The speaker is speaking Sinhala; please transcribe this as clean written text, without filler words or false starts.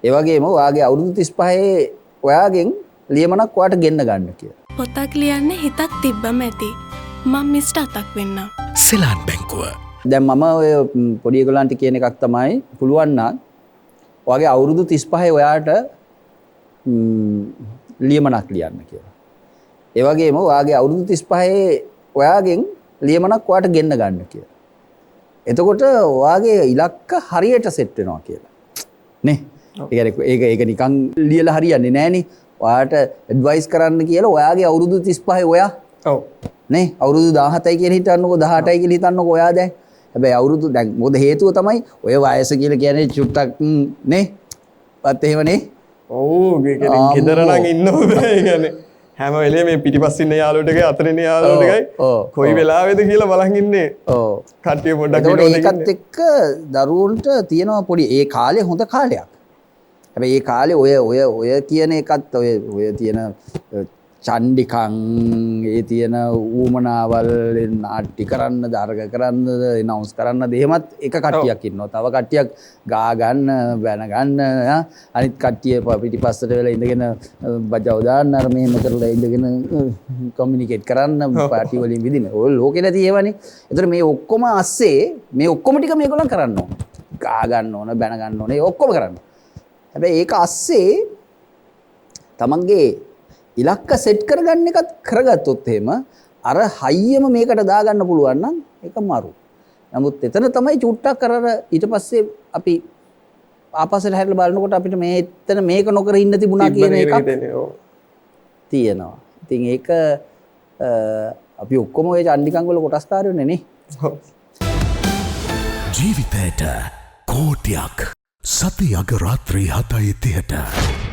ඒ වගේම ඔයාගේ අවුරුදු 35 ඔයාගෙන් ලියමනක් ඔයාට ගෙන්න ගන්න කියලා. පොතක් ලියන්න හිතක් තිබ්බම ඇති. මම මිස්ට අතක් වෙන්න. සෙලාන් බැංකුව. දැන් මම ඔය පොඩි ඒගොල්ලන්ට කියන එකක් තමයි පුළුවන් නම් ඔයාගේ අවුරුදු 35 ඔයාට ලියමනක් ලියන්න කියලා. ඒ වගේම ඔයාගේ අවුරුදු 35 ඔයාගෙන් ලියමනක් ඔයාට ගෙන්න ගන්න කියලා. එතකොට ඔයාගේ ඉලක්ක හරියට සෙට් වෙනවා කියලා. නේ? ඒක නිකන් ලියලා හරියන්නේ නෑනේ. ඔයාට ඇඩ්වයිස් කරන්න කියලා ඔයාගේ අවුරුදු 35 ඔයා. ඔව්. නේ? අවුරුදු 17යි කියලා හිතන්නකෝ 18යි කියලා හිතන්නකෝ ඔයා දැන්. හැබැයි අවුරුදු දැන් මොකද හේතුව තමයි ඔය වයස කියලා කියන්නේ චුට්ටක් නේ? පත් එහෙමනේ. ඔව් ඒ කියන්නේ ගෙදර නම් ඉන්න බෑ ඒ කියන්නේ. හැම වෙලේම මේ පිටිපස්සින් ඉන්න යාළුවෝ ටිකයි අතරින් ඉන්න යාළුවෝ ටිකයි කොයි වෙලාවෙද කියලා බලන් ඉන්නේ. ඔව්. කට්ටිය පොඩ්ඩක් ඒකත් එක්ක දරුවන්ට තියෙනවා පොඩි ඒ කාලේ හොඳ කාලයක්. හැබැයි ඒ කාලේ ඔය කියන එකත් ඔය තියෙන චණ්ඩිකං ඒ තියෙන ඌමනාවල් නාට්‍ය කරන්න දර්ග කරන්න එනවුන්ස් කරන්න දෙහෙමත් එක කට්ටියක් ඉන්නවා. තව කට්ටියක් ගා ගන්න බැන ගන්න අනිත් කට්ටිය පිටිපස්සට වෙලා ඉඳගෙන බජව දාන්න අර මෙහෙම කරලා ඉඳගෙන කොමියුනිකේට් කරන්න පාටි වලින් විදින. ඔය ලෝකේ නැති ඒවානේ. ඒතර මේ ඔක්කොම අස්සේ මේ ඔක්කොම ටික මේගොල්ලන් කරන්න ඕන. ගා ගන්න ඕන බැන ගන්න ඕන. ඒ ඔක්කොම කරන්න. හැබැයි ඒක අස්සේ තමන්ගේ ඉලක්ක සෙට් කරගන්න එකත් කරගත්තොත් එහෙම අර හයියම මේකට දාගන්න පුළුවන් නම් ඒක මරු. නමුත් එතන තමයි චුට්ටක් කරර ඊට පස්සේ අපි ආපස්සට හැරිලා බලනකොට අපිට එතන මේක නොකර ඉන්න තිබුණා කියන එකක් තියෙනවා. ඉතින් ඒක අපි ඔක්කොම ওই චණ්ඩිකංග වල කොටස්කාරයෝනේ නේ. ජීවිතයට කෝටියක් සති අග රාත්‍රී 7:30ට